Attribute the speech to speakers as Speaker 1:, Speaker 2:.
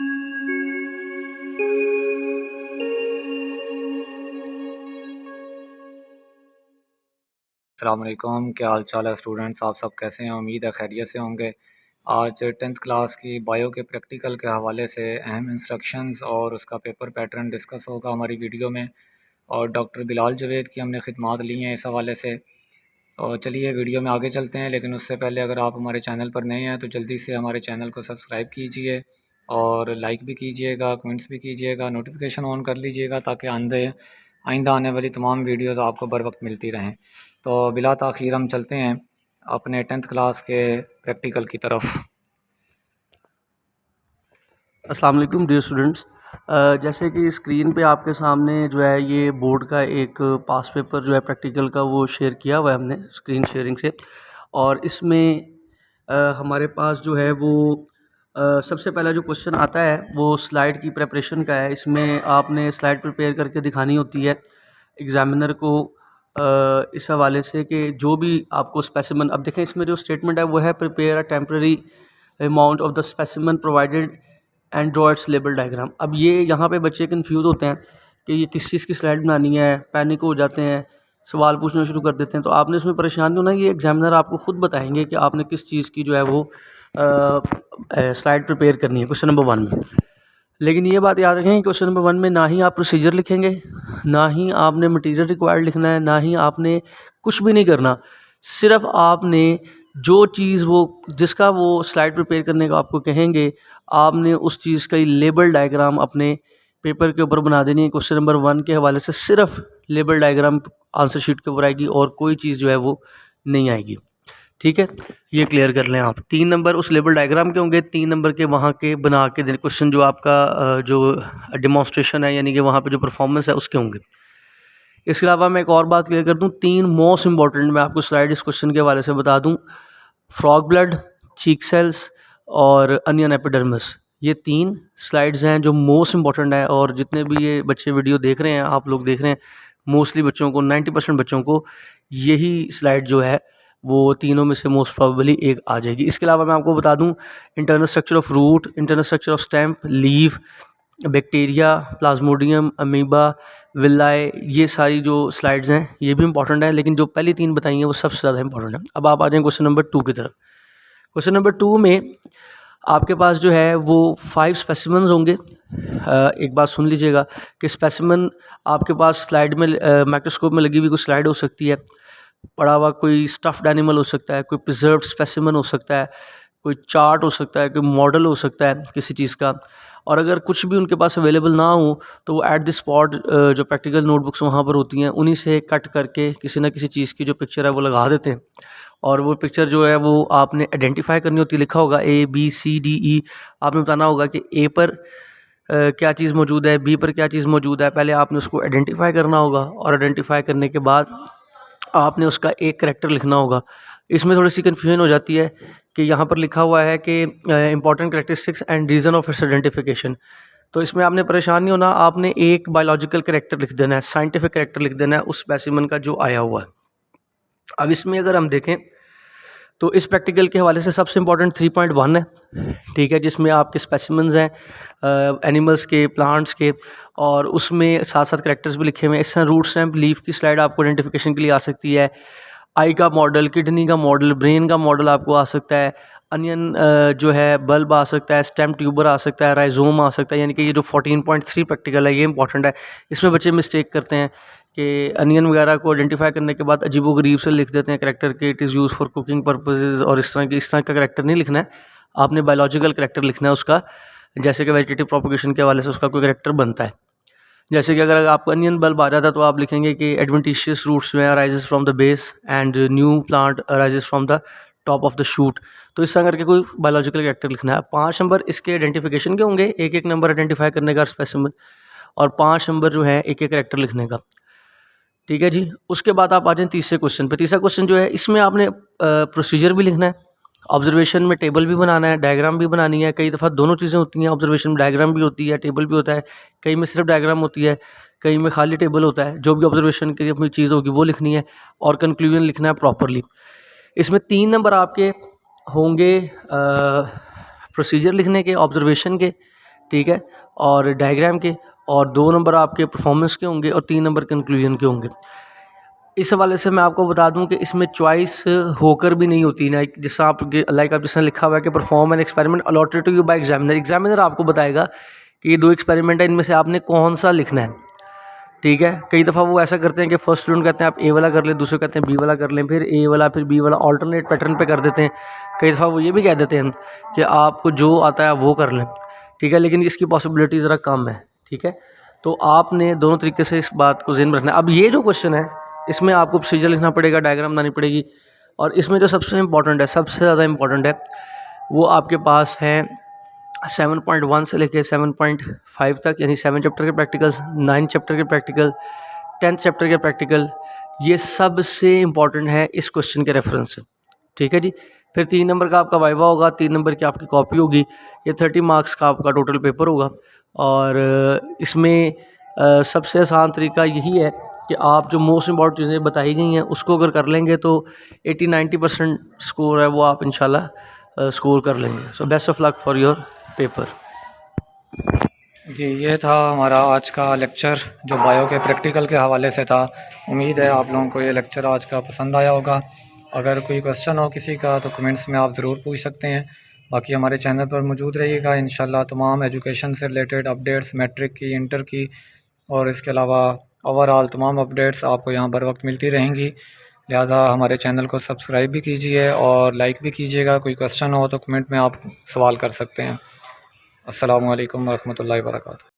Speaker 1: अस्सलाम वालेकुम, क्या हाल चाल है स्टूडेंट्स। आप सब कैसे हैं? उम्मीद है खैरियत से होंगे। आज 10th क्लास की बायो के प्रैक्टिकल के हवाले से अहम इंस्ट्रक्शंस और उसका पेपर पैटर्न डिस्कस होगा हमारी वीडियो में। और डॉक्टर बिलाल जवेद की हमने खिदमात ली हैं इस हवाले से। और चलिए वीडियो में आगे चलते हैं, लेकिन उससे पहले अगर आप हमारे चैनल पर नए हैं तो जल्दी से हमारे चैनल को सब्सक्राइब कीजिए और लाइक भी कीजिएगा, कमेंट्स भी कीजिएगा, नोटिफिकेशन ऑन कर लीजिएगा ताकि आइंदा आने वाली तमाम वीडियोस आपको बर वक्त मिलती रहें। तो बिला ताख़ीर हम चलते हैं अपने 10th क्लास के प्रैक्टिकल की तरफ।
Speaker 2: अस्सलाम वालेकुम डियर स्टूडेंट्स। जैसे कि स्क्रीन पे आपके सामने जो है ये बोर्ड का एक पास पेपर जो है प्रैक्टिकल का वो शेयर किया हुआ है हमने स्क्रीन शेयरिंग से। और इसमें हमारे पास जो है वो सबसे पहला जो क्वेश्चन आता है वो स्लाइड की प्रिपरेशन का है। इसमें आपने स्लाइड प्रिपेयर करके दिखानी होती है एग्ज़ामिनर को इस हवाले से कि जो भी आपको स्पेसिमन, अब देखें इसमें जो स्टेटमेंट है वो है prepare a temporary amount of the specimen provided and draw it's label diagram. अब ये यहाँ पे बच्चे कंफ्यूज होते हैं कि ये किस चीज़ की स्लाइड बनानी है, पैनिक हो जाते हैं, सवाल पूछना शुरू कर देते हैं। तो आपने इसमें परेशान नहीं होना, ये एग्जामिनर आपको खुद बताएंगे कि आपने किस चीज़ की जो है वो स्लाइड प्रिपेयर करनी है क्वेश्चन नंबर 1 में। लेकिन ये बात याद रखें, क्वेश्चन नंबर 1 में ना ही आप प्रोसीजर लिखेंगे, ना ही आपने मटेरियल रिक्वायर्ड लिखना है, ना ही आपने कुछ भी नहीं करना। सिर्फ आपने जो चीज़ वो जिसका वो स्लाइड प्रिपेयर करने का आपको कहेंगे, आपने उस चीज़ का लेबल डायग्राम अपने पेपर के ऊपर बना देनी है। क्वेश्चन नंबर 1 के हवाले से सिर्फ लेबल डायग्राम आंसर शीट के ऊपर आएगी और कोई चीज़ जो है वो नहीं आएगी। ठीक है, ये क्लियर कर लें आप। 3 नंबर उस लेबल डायग्राम के होंगे, 3 नंबर के वहाँ के बना के क्वेश्चन जो आपका जो डेमोन्स्ट्रेशन है यानी कि वहाँ पे जो परफॉर्मेंस है उसके होंगे। इसके अलावा मैं एक और बात क्लियर कर दूं, 3 मोस्ट इंपॉर्टेंट मैं आपको स्लाइड इस क्वेश्चन के हवाले से बता दूं। फ्रॉग ब्लड, चीक सेल्स और अनियन एपिडर्मिस, ये 3 स्लाइड्स हैं जो मोस्ट इंपॉर्टेंट है। और जितने भी ये बच्चे वीडियो देख रहे हैं, आप लोग देख रहे हैं, मोस्टली बच्चों को 90% बच्चों को यही स्लाइड जो है वो तीनों में से मोस्ट प्रोबेबली एक आ जाएगी। इसके अलावा मैं आपको बता दूं, internal structure of root, internal structure of stem, leaf, bacteria, plasmodium, amoeba, villi, ये सारी जो स्लाइड्स हैं ये भी इंपॉर्टेंट है, लेकिन जो पहली 3 बताई हैं वो सबसे ज़्यादा इंपॉर्टेंट है। अब आप आ जाएँ क्वेश्चन नंबर 2 की तरफ। क्वेश्चन नंबर 2 में आपके पास जो है वो 5 स्पेसिमन्स होंगे। एक बात सुन लीजिएगा कि स्पेसिमन आपके पास स्लाइड में माइक्रोस्कोप में लगी हुई कोई स्लाइड हो सकती है, पड़ा हुआ कोई स्टफ्ड एनिमल हो सकता है, कोई प्रिजर्व्ड स्पेसिमन हो सकता है, कोई चार्ट हो सकता है, कोई मॉडल हो सकता है किसी चीज़ का। और अगर कुछ भी उनके पास अवेलेबल ना हो तो वो एट द स्पॉट जो प्रैक्टिकल नोटबुक्स वहाँ पर होती हैं उन्हीं से कट करके किसी ना किसी चीज़ की जो पिक्चर है वो लगा देते हैं। और वो पिक्चर जो है वो आपने आइडेंटिफाई करनी होती है, लिखा होगा ABCDE। आपने बताना होगा कि ए पर क्या चीज़ मौजूद है, बी पर क्या चीज़ मौजूद है। पहले आपने उसको आइडेंटिफाई करना होगा और आइडेंटिफाई करने के बाद आपने उसका एक करैक्टर लिखना होगा। इसमें थोड़ी सी कन्फ्यूजन हो जाती है कि यहाँ पर लिखा हुआ है कि important characteristics and reason of its identification. तो इसमें आपने परेशान नहीं होना, आपने एक बायोलॉजिकल करैक्टर लिख देना है, साइंटिफिक करैक्टर लिख देना है उस स्पेसिमन का जो आया हुआ है। अब इसमें अगर हम देखें तो इस प्रैक्टिकल के हवाले से सबसे इंपॉर्टेंट 3.1 है, ठीक है, जिसमें आपके स्पेसिमन्स हैं एनिमल्स के, प्लांट्स के, और उसमें साथ साथ करैक्टर्स भी लिखे हुए हैं। इस तरह रूट स्टैम्प, लीफ की स्लाइड आपको आइडेंटिफिकेशन के लिए आ सकती है। आई का मॉडल, किडनी का मॉडल, ब्रेन का मॉडल आपको आ सकता है। अनियन जो है बल्ब आ सकता है, स्टेम ट्यूबर आ सकता है, राइजोम आ सकता है। यानी कि ये जो 14.3 प्रैक्टिकल है ये इंपॉर्टेंट है। इसमें बच्चे मिस्टेक करते हैं कि अनियन वगैरह को आइडेंटिफाई करने के बाद अजीबोगरीब से लिख देते हैं करैक्टर के, it is use for cooking purposes, और इस तरह का करैक्टर नहीं लिखना है। आपने बायोलॉजिकल करैक्टर लिखना है उसका, जैसे कि वेजिटेटिव प्रोपगेशन के हवाले से उसका कोई करैक्टर बनता है। जैसे कि अगर आपको अनियन बल्ब आ जाता है तो आप लिखेंगे कि एडवेंटिशियस रूट्स में arises from the base and new plant arises from the top of the shoot. तो इस तरह करके कोई बायोलॉजिकल करैक्टर लिखना है। 5 नंबर इसके आइडेंटिफिकेशन के होंगे, एक एक नंबर आइडेंटिफाई करने का स्पेसिमन, और 5 नंबर जो है एक एक करैक्टर लिखने का। ठीक है जी। उसके बाद आप आ जाएँ तीसरे क्वेश्चन पे। तीसरा क्वेश्चन जो है इसमें आपने प्रोसीजर भी लिखना है, ऑब्जर्वेशन में टेबल भी बनाना है, डायग्राम भी बनानी है। कई दफ़ा दोनों चीज़ें होती हैं, ऑब्जर्वेशन में डायग्राम भी होती है, टेबल भी होता है, कई में सिर्फ डायग्राम होती है, कई में खाली टेबल होता है। जो भी ऑब्जर्वेशन की अपनी चीज़ होगी वो लिखनी है और कंक्लूजन लिखना है प्रॉपरली। इसमें 3 नंबर आपके होंगे प्रोसीजर लिखने के, ऑब्जर्वेशन के, ठीक है, और डायग्राम के, और 2 नंबर आपके परफॉर्मेंस के होंगे और 3 नंबर कंक्लूजन के होंगे। इस हवाले से मैं आपको बता दूं कि इसमें चॉइस होकर भी नहीं होती ना, जैसा आप जिसने लिखा हुआ है कि perform an experiment allotted to you by examiner. Examiner आपको बताएगा कि ये 2 एक्सपेरिमेंट है, इनमें से आपने कौन सा लिखना है, ठीक है। कई दफ़ा वो ऐसा करते हैं कि फर्स्ट स्टूडेंट कहते हैं आप ए वाला कर लें, दूसरे कहते हैं बी वाला कर लें, फिर ए वाला फिर बी वाला ऑल्टरनेट पैटर्न पे कर देते हैं। कई दफ़ा वो ये भी कह देते हैं कि आपको जो आता है वो कर लें, ठीक है, लेकिन इसकी पॉसिबिलिटी ज़रा कम है, ठीक है। तो आपने दोनों तरीके से इस बात को ज़हन में रखना है। अब ये जो क्वेश्चन है इसमें आपको प्रोसीजर लिखना पड़ेगा, डायग्राम बनानी पड़ेगी, और इसमें जो सबसे इम्पॉर्टेंट है, सबसे ज़्यादा इम्पॉर्टेंट है, वो आपके पास है 7.1 से लेके 7.5 तक, यानी 7 चैप्टर के प्रैक्टिकल्स, 9 चैप्टर के प्रैक्टिकल, 10th चैप्टर के प्रैक्टिकल। ये सबसे इम्पॉर्टेंट है इस क्वेश्चन के रेफरेंस से, ठीक है जी। फिर 3 नंबर का आपका वाइवा होगा, 3 नंबर की आपकी कॉपी होगी, ये 30 मार्क्स का आपका टोटल पेपर होगा। और इसमें सबसे आसान तरीका यही है कि आप जो मोस्ट इम्पॉर्टेंट चीज़ें बताई गई हैं उसको अगर कर लेंगे तो 80-90% स्कोर है वो आप इंशाल्लाह स्कोर कर लेंगे। So best of luck for your paper.
Speaker 1: जी, ये था हमारा आज का लेक्चर जो बायो के प्रैक्टिकल के हवाले से था। उम्मीद है आप लोगों को ये लेक्चर आज का पसंद आया होगा। अगर कोई क्वेश्चन हो किसी का तो कमेंट्स में आप ज़रूर पूछ सकते हैं। बाकी हमारे चैनल पर मौजूद रहिएगा, इंशाल्लाह तमाम एजुकेशन से रिलेटेड अपडेट्स, मैट्रिक की, इंटर की और इसके अलावा ओवरऑल तमाम अपडेट्स आपको यहाँ बर वक्त मिलती रहेंगी। लिहाजा हमारे चैनल को सब्सक्राइब भी कीजिए और लाइक भी कीजिएगा। कोई क्वेश्चन हो तो कमेंट में आप सवाल कर सकते हैं। अस्सलामु अलैकुम वरहमतुल्लाहि वबरकातुहू।